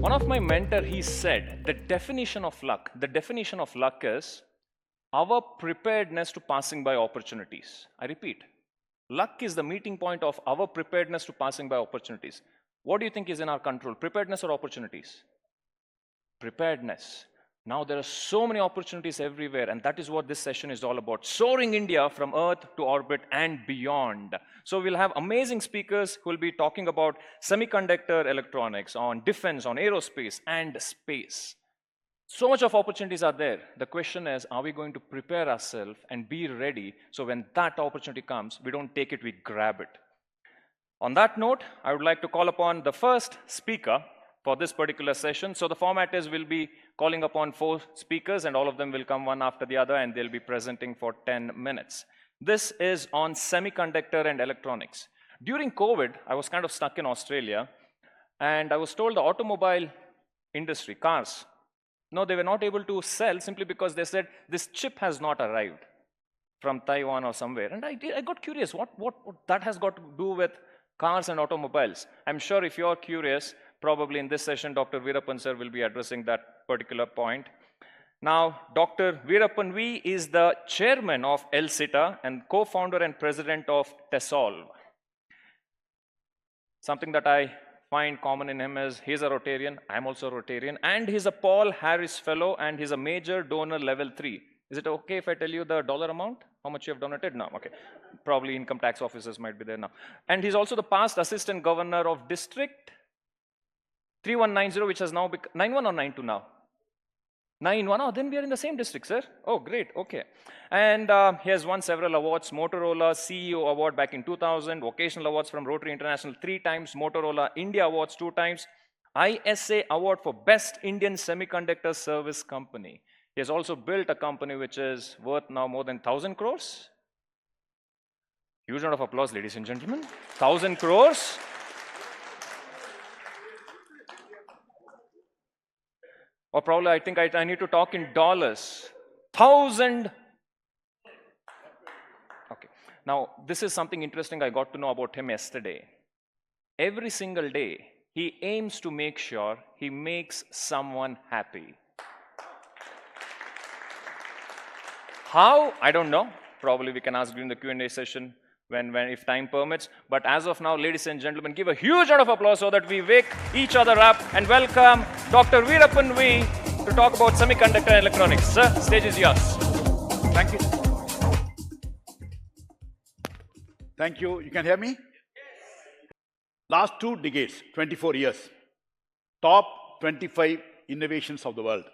One of my mentor, he said, the definition of luck is our preparedness to passing by opportunities. I repeat, luck is the meeting point of our preparedness to passing by opportunities. What do you think is in our control, preparedness or opportunities? Preparedness. Now there are so many opportunities everywhere, and that is what this session is all about. Soaring India from Earth to orbit and beyond. So we'll have amazing speakers who will be talking about semiconductor electronics, on defense, on aerospace and space. So much of opportunities are there. The question is, are we going to prepare ourselves and be ready so when that opportunity comes, we don't take it, we grab it. On that note, I would like to call upon the first speaker for this particular session. So the format is we'll be calling upon 4 speakers and all of them will come one after the other and they'll be presenting for 10 minutes. This is on semiconductor and electronics. During COVID, I was kind of stuck in Australia and I was told the automobile industry, cars, no, they were not able to sell simply because they said this chip has not arrived from Taiwan or somewhere. And I got curious, what that has got to do with cars and automobiles. I'm sure if you're curious, probably in this session, Dr. Veerappan sir will be addressing that particular point. Now, Dr. Veerappan V is the chairman of ELCITA and co-founder and president of Tessolve. Something that I find common in him is he's a Rotarian, I'm also a Rotarian, and he's a Paul Harris Fellow, and he's a major donor level 3. Is it okay if I tell you the dollar amount? How much you have donated? No, okay. Probably income tax officers might be there now. And he's also the past assistant governor of District 3190, which has now become 91 or 92 now? 91. Oh, then we are in the same district, sir. Oh, great. Okay. And he has won several awards. Motorola CEO Award back in 2000, Vocational Awards from Rotary International 3 times, Motorola India Awards 2 times, ISA Award for Best Indian Semiconductor Service Company. He has also built a company which is worth now more than 1,000 crores. Huge round of applause, ladies and gentlemen. 1,000 crores. Or probably I think I need to talk in dollars. 1,000. Okay. Now, this is something interesting I got to know about him yesterday. Every single day, he aims to make sure he makes someone happy. How? I don't know. Probably we can ask during the Q&A session when if time permits. But as of now, ladies and gentlemen, give a huge round of applause so that we wake each other up and welcome Dr. Veerappan V to talk about semiconductor and electronics. Sir, stage is yours. Thank you. Thank you. You can hear me? Last 2 decades, 24 years, top 25 innovations of the world.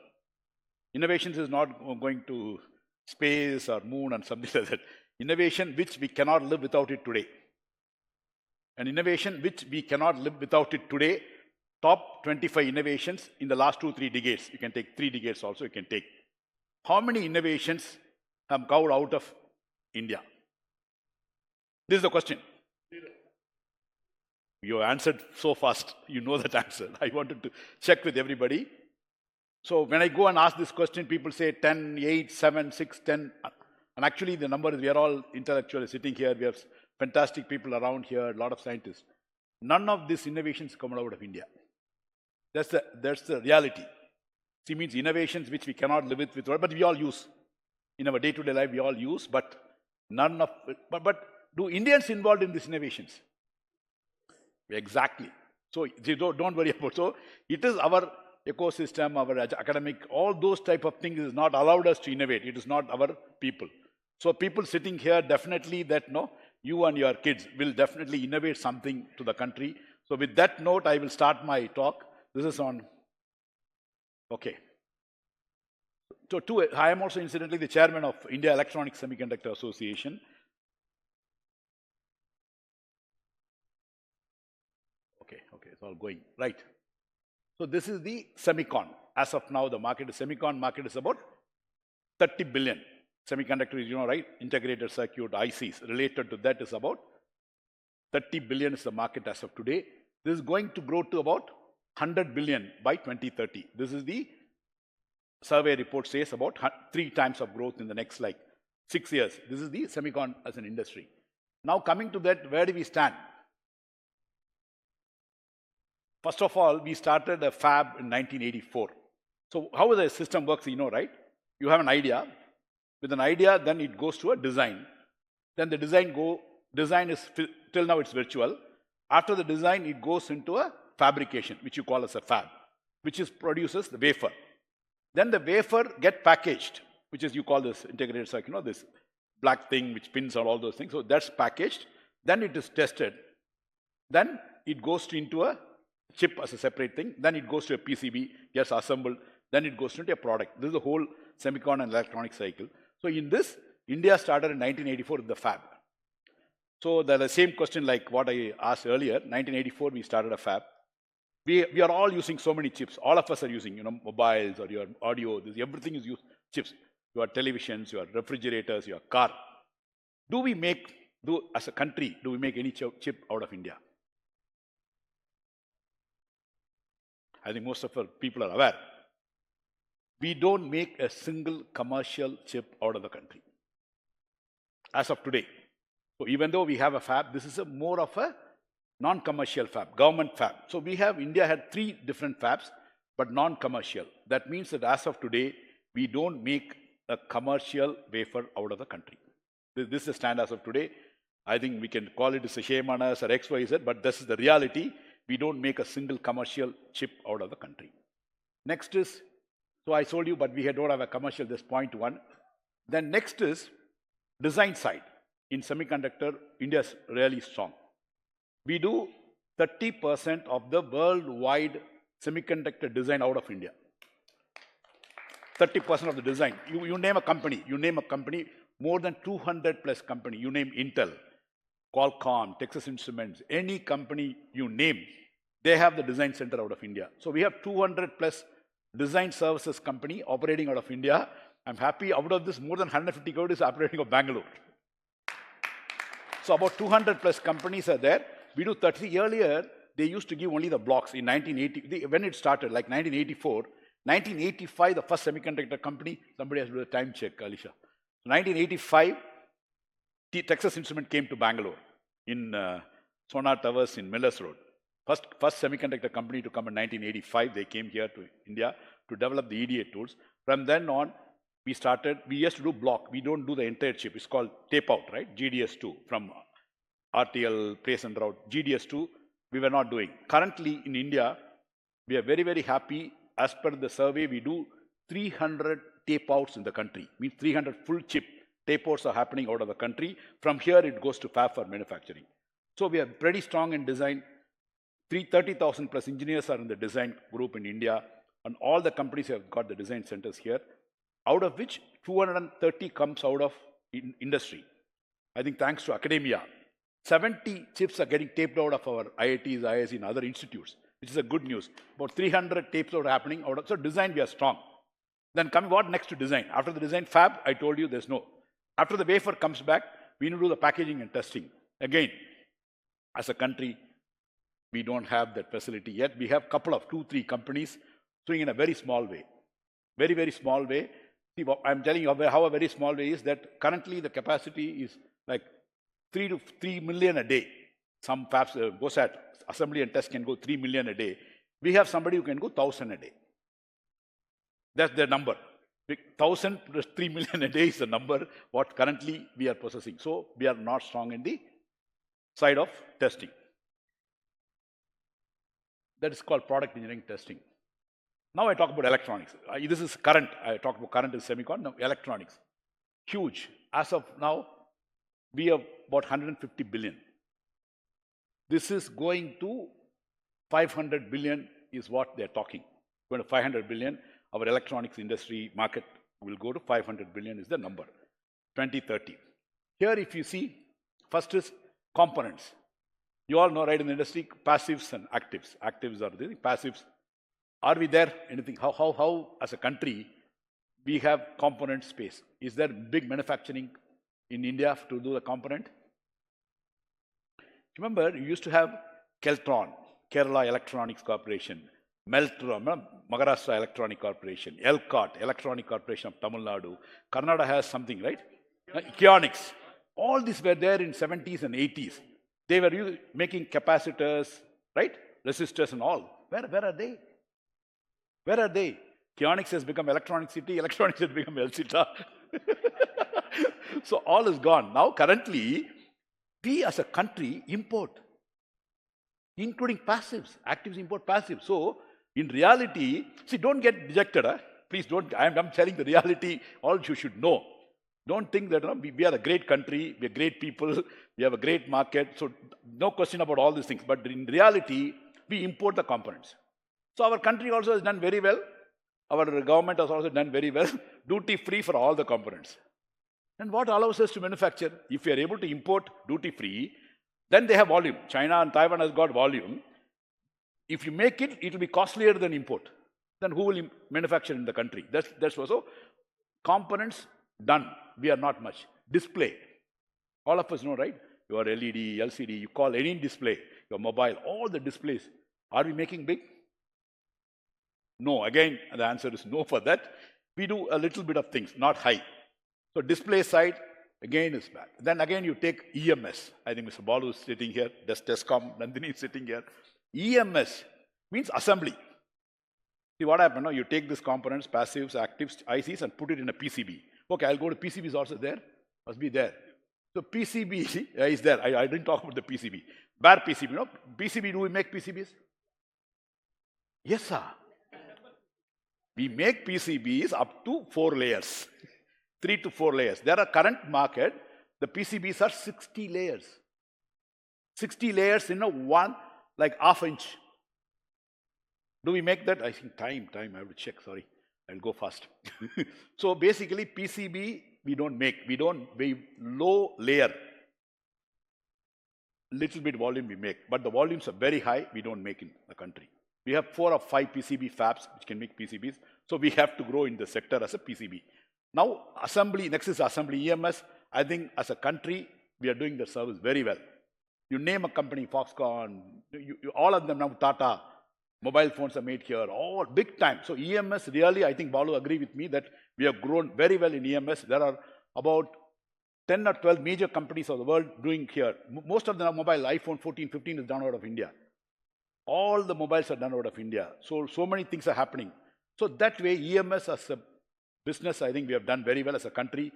Innovations is not going to space or moon and something like that. Innovation which we cannot live without it today. An innovation which we cannot live without it today. Top 25 innovations in the last 2-3 decades. You can take 3 decades also, you can take. How many innovations have come out of India? This is the question. You answered so fast, you know that answer. I wanted to check with everybody. So when I go and ask this question, people say 10, 8, 7, 6, 10. And actually the number is, we are all intellectuals sitting here. We have fantastic people around here, a lot of scientists. None of these innovations come out of India. That's the reality. See, means innovations which we cannot live with, but we all use. In our day-to-day life, we all use, but none of it. But do Indians involved in these innovations? Exactly. So don't worry about it. So it is our ecosystem, our academic, all those type of things is not allowed us to innovate. It is not our people. So people sitting here, definitely that, no, you and your kids will definitely innovate something to the country. So with that note, I will start my talk. This is on, okay. So I am also incidentally the chairman of India Electronic Semiconductor Association. Okay, it's all going, right. So this is the semicon. As of now, the market, the semicon market is about 30 billion. Semiconductor, you know, right? Integrated circuit, ICs, related to that is about 30 billion is the market as of today. This is going to grow to about 100 billion by 2030. This is the survey report says about 3 times of growth in the next 6 years. This is the semicon as an industry. Now coming to that, where do we stand? First of all, we started a fab in 1984. So how the system works, you know, right? You have an idea. With an idea, then it goes to a design. Then the design is, till now it's virtual. After the design, it goes into a fabrication, which you call as a fab, which produces the wafer. Then the wafer get packaged, which is, you call this integrated circuit, you know, this black thing which pins or all those things. So that's packaged. Then it is tested. Then it goes into a chip as a separate thing. Then it goes to a PCB, gets assembled. Then it goes into a product. This is the whole semicon and electronic cycle. So in this, India started in 1984 with the fab. So the same question like what I asked earlier. 1984, we started a fab. We are all using so many chips. All of us are using, you know, mobiles or your audio. Everything is used chips. Your televisions, your refrigerators, your car. As a country, do we make any chip out of India? I think most of our people are aware. We don't make a single commercial chip out of the country. As of today. So even though we have a fab, this is more of a non-commercial fab, government fab. So India had 3 different fabs, but non-commercial. That means that as of today, we don't make a commercial wafer out of the country. This is the stand as of today. I think we can call it as a shame on us or XYZ, but this is the reality. We don't make a single commercial chip out of the country. Next is, so I told you, but we don't have a commercial, this point 1. Then next is design side. In semiconductor, India is really strong. We do 30% of the worldwide semiconductor design out of India. 30% of the design. You name a company, more than 200 plus company. You name Intel, Qualcomm, Texas Instruments, any company you name, they have the design center out of India. So we have 200 plus design services company operating out of India. I'm happy out of this, more than 150 crore is operating out of Bangalore. So about 200 plus companies are there. We do 30. Earlier, they used to give only the blocks in 1980. When it started, like 1984, 1985, the first semiconductor company, somebody has to do a time check, Alisha. 1985, Texas Instrument came to Bangalore in Sonar Towers in Millers Road. First semiconductor company to come in 1985, they came here to India to develop the EDA tools. From then on, we used to do block. We don't do the entire chip. It's called tape out, right? GDS2 from RTL, Trace and Route. GDS2, we were not doing. Currently in India, we are very, very happy. As per the survey, we do 300 tape outs in the country. Means 300 full chip tape outs are happening out of the country. From here, it goes to fab for manufacturing. So we are pretty strong in design. 30,000 plus engineers are in the design group in India. And all the companies have got the design centers here, out of which 230 comes out of industry. I think thanks to academia, 70 chips are getting taped out of our IITs, IIS, and other institutes, which is a good news. About 300 tapes are happening out of, so design we are strong. Then what next to design? After the design fab, I told you there's no. After the wafer comes back, we need to do the packaging and testing. Again, as a country, we don't have that facility yet. We have a couple of 2-3 companies doing in a very small way. Very, very small way. See, I'm telling you how a very small way is that currently the capacity is like 3 million a day. Some fabs, GOSAT, assembly and test can go 3 million a day. We have somebody who can go 1,000 a day. That's the number. 1,000 plus 3 million a day is the number what currently we are processing. So we are not strong in the side of testing. That is called product engineering testing. Now I talk about electronics. This is current. I talk about current is semicon. Now electronics. Huge. As of now, we have about 150 billion. This is going to 500 billion is what they're talking. Going to 500 billion. Our electronics industry market will go to 500 billion is the number. 2030. Here if you see, first is components. You all know, right, in the industry, passives and actives. Actives are the passives. Are we there? Anything? How as a country, we have component space? Is there big manufacturing in India to do the component? Remember, you used to have Keltron, Kerala Electronics Corporation, Meltron, Maharashtra Electronic Corporation, ELCITA, Electronic Corporation of Tamil Nadu. Karnataka has something, right? Kionics. All these were there in 70s and 80s. They were making capacitors, right? Resistors and all. Where are they? Where are they? Kionics has become Electronic City, Electronics has become ELCITA. So all is gone. Now currently, we as a country import, including passives, actives import passives. So in reality, see, don't get dejected. Please don't, I'm telling the reality, all you should know. Don't think that we are a great country, we are great people, we have a great market. So no question about all these things. But in reality, we import the components. So our country also has done very well. Our government has also done very well. Duty free for all the components. And what allows us to manufacture? If we are able to import duty free, then they have volume. China and Taiwan has got volume. If you make it, it will be costlier than import. Then who will manufacture in the country? That's also components done. We are not much. Display. All of us know, right? Your LED, LCD, you call any display, your mobile, all the displays. Are we making big? No. Again, the answer is no for that. We do a little bit of things, not high. So display side, again, is bad. Then again, you take EMS. I think Mr. Balu is sitting here, Tescom, Nandini is sitting here. EMS means assembly. See what happened? No? You take these components, passives, actives, ICs, and put it in a PCB. Okay, I'll go to PCB is also there. Must be there. So PCB is there. I didn't talk about the PCB. Bare PCB, no? PCB, do we make PCBs? Yes, sir. We make PCBs up to 4 layers. 3 to 4 layers. There are current market, the PCBs are 60 layers. 60 layers in a one, like half inch. Do we make that? I think time, I have to check, sorry. I'll go fast. So basically PCB, we don't make. We low layer. Little bit volume we make, but the volumes are very high, we don't make in the country. We have 4 or 5 PCB fabs which can make PCBs. So we have to grow in the sector as a PCB. Now assembly, next is assembly EMS. I think as a country, we are doing the service very well. You name a company, Foxconn, all of them now, Tata, mobile phones are made here, all big time. So EMS really, I think Balu agree with me that we have grown very well in EMS. There are about 10 or 12 major companies of the world doing here. Most of the mobile, iPhone 14, 15 is done out of India. All the mobiles are done out of India. So many things are happening. So that way, EMS as a business, I think we have done very well as a country.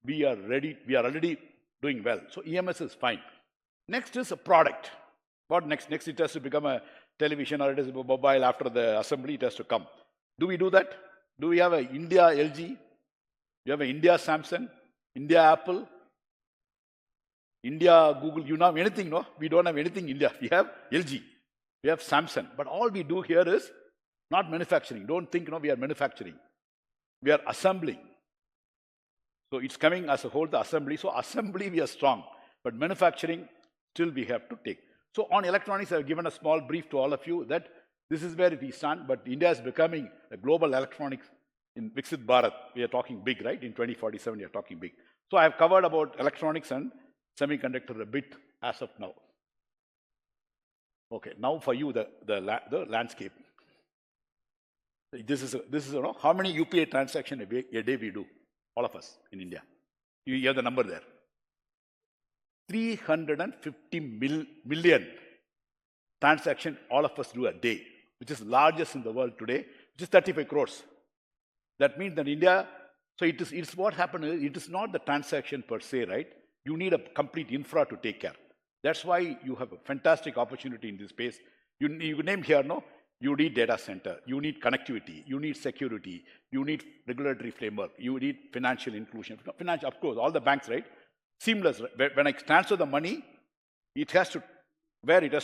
We are already doing well. So EMS is fine. Next is a product. What next? Next it has to become a television or it is a mobile. After the assembly, it has to come. Do we do that? Do we have a India LG? We have a India Samsung, India Apple, India Google. You know anything, no? We don't have anything in India. We have LG. We have Samsung. But all we do here is not manufacturing. Don't think, we are manufacturing. We are assembling. So it's coming as a whole, the assembly. So assembly, we are strong. But manufacturing, still we have to take. So on electronics, I've given a small brief to all of you that this is where we stand. But India is becoming a global electronics in Viksit Bharat. We are talking big, right? In 2047, we are talking big. So I've covered about electronics and semiconductor a bit as of now. Okay, now for you, the landscape. This is how many UPI transactions a day we do, all of us in India. You have the number there. 350 million transactions all of us do a day, which is largest in the world today, which is 35 crores. That means that India, so it's what happened is, it is not the transaction per se, right? You need a complete infra to take care. That's why you have a fantastic opportunity in this space. You name here, no? You need data center, you need connectivity, you need security, you need regulatory framework, you need financial inclusion. Financial, of course, all the banks, right? Seamless. When I transfer the money, it has to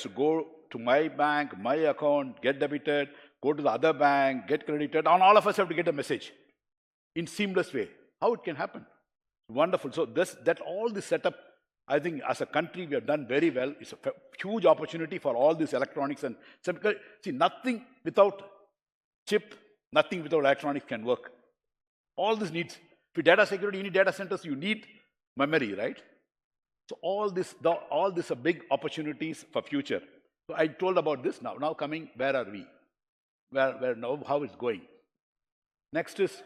go to my bank, my account, get debited, go to the other bank, get credited, and all of us have to get a message in seamless way. How it can happen? Wonderful. So all this setup, I think as a country, we have done very well. It's a huge opportunity for all these electronics and see, nothing without chip, nothing without electronics can work. All this needs, for data security, you need data centers, you need memory, right? So all this are big opportunities for future. So I told about this now. Now coming, where are we? Where now, how it's going? Next is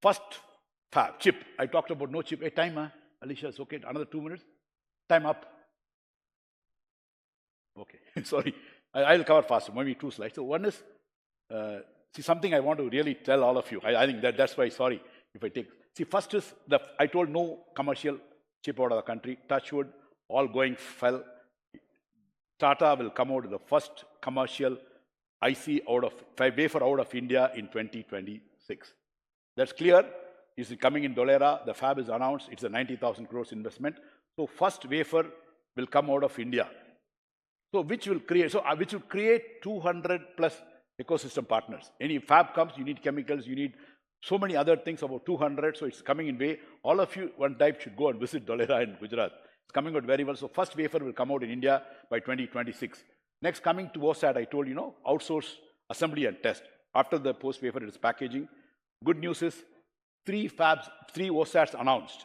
first fab, chip. I talked about no chip. Hey, time, Alicia, it's okay. Another 2 minutes. Time up. Okay, sorry. I'll cover faster, maybe 2 slides. So one is, see, something I want to really tell all of you. I think that's why, sorry if I take. See, first is, I told no commercial chip out of the country. Touch wood, all going well. Tata will come out with the first commercial IC wafer out of India in 2026. That's clear. It's coming in Dholera. The fab is announced. It's a 90,000 crores investment. So first wafer will come out of India. So which will create 200 plus ecosystem partners. Any fab comes, you need chemicals, you need so many other things, about 200. So it's coming in way. All of you one type should go and visit Dholera in Gujarat. It's coming out very well. So first wafer will come out in India by 2026. Next, coming to OSAT, I told you, outsource assembly and test. After the post wafer, it is packaging. Good news is 3 OSATs announced.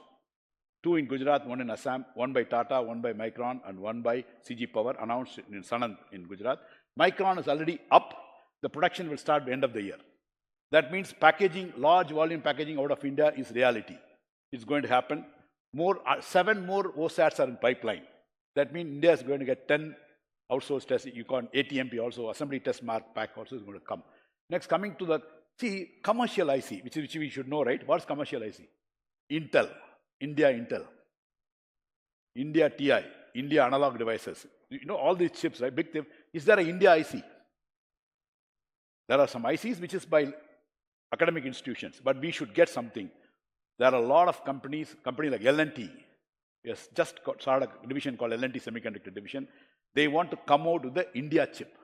2 in Gujarat, 1 in Assam, 1 by Tata, 1 by Micron, and 1 by CG Power, announced in Sanand in Gujarat. Micron is already up. The production will start at the end of the year. That means packaging, large volume packaging out of India is reality. It's going to happen. 7 more OSATs are in pipeline. That means India is going to get 10 outsourced tests. You can ATMP also, assembly test mark pack also is going to come. Next, coming to the commercial IC, which we should know, right? What's commercial IC? Intel, India TI, India analog devices. All these chips, right? Big thing. Is there an India IC? There are some ICs which is by academic institutions, but we should get something. There are a lot of companies like L&T, yes, just started a division called L&T Semiconductor Division. They want to come out with the India chip.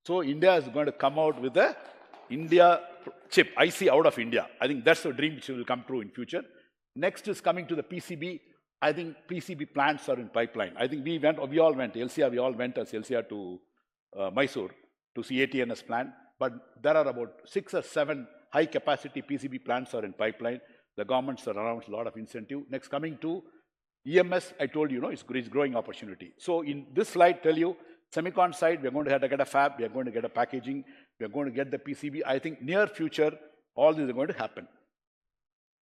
So India is going to come out with the India chip, IC out of India. I think that's a dream which will come true in future. Next is coming to the PCB. I think PCB plants are in pipeline. I think we all went, ELCITA, we all went as ELCITA to Mysore to see ATNS plant. But there are about 6 or 7 high-capacity PCB plants are in pipeline. The governments are announced a lot of incentive. Next, coming to EMS, I told you, it's growing opportunity. So in this slide, tell you, semicon side, we're going to have to get a fab, we're going to get a packaging, we're going to get the PCB. I think near future, all these are going to happen.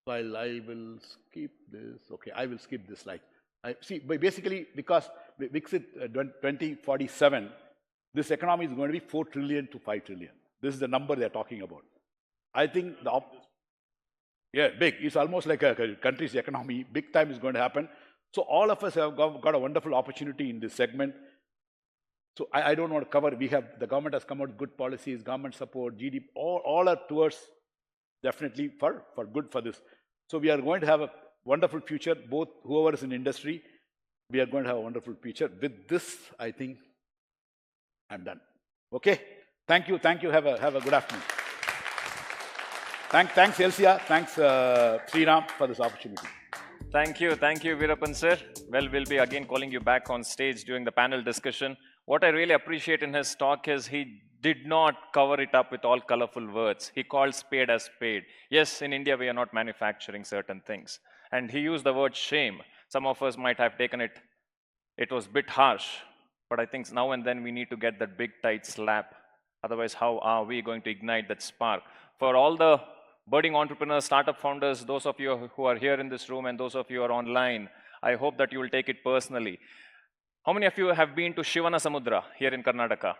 So I will skip this. Okay, I will skip this slide. Basically, because Viksit 2047, this economy is going to be 4 trillion to 5 trillion. This is the number they're talking about. I think big. It's almost like a country's economy. Big time is going to happen. So all of us have got a wonderful opportunity in this segment. So I don't want to cover. The government has come out with good policies, government support, GDP, all are towards definitely for good for this. So we are going to have a wonderful future, both whoever is in industry, we are going to have a wonderful future. With this, I think I'm done. Okay? Thank you. Have a good afternoon. Thanks, ELCITA. Thanks, Sriram, for this opportunity. Thank you, Veerappan sir. Well, we'll be again calling you back on stage during the panel discussion. What I really appreciate in his talk is he did not cover it up with all colorful words. He called spade as spade. Yes, in India, we are not manufacturing certain things. And he used the word shame. Some of us might have taken it was a bit harsh. But I think now and then we need to get that big, tight slap. Otherwise, how are we going to ignite that spark? For all the budding entrepreneurs, startup founders, those of you who are here in this room and those of you who are online, I hope that you will take it personally. How many of you have been to Shivana Samudra here in Karnataka?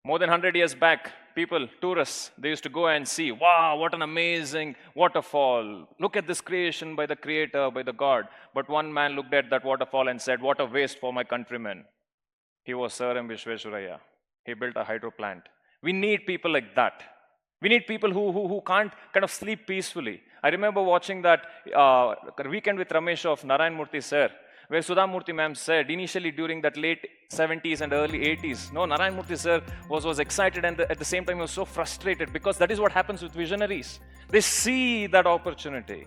More than 100 years back, people, tourists, they used to go and see, wow, what an amazing waterfall. Look at this creation by the creator, by the God. But one man looked at that waterfall and said, what a waste for my countrymen. He was Sir M. Vishwesvaraya. He built a hydro plant. We need people like that. We need people who can't kind of sleep peacefully. I remember watching that Weekend with Ramesh of Narayan Murthy sir, where Sudha Murthy ma'am said initially during that late 70s and early 80s, no, Narayan Murthy sir was excited and at the same time he was so frustrated because that is what happens with visionaries. They see that opportunity.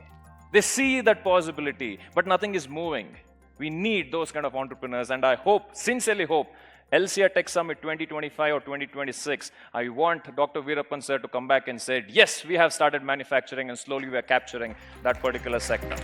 They see that possibility, but nothing is moving. We need those kind of entrepreneurs, and I hope, sincerely hope, ELCITA Tech Summit 2025 or 2026, I want Dr. Veerappan sir to come back and say, yes, we have started manufacturing and slowly we are capturing that particular sector.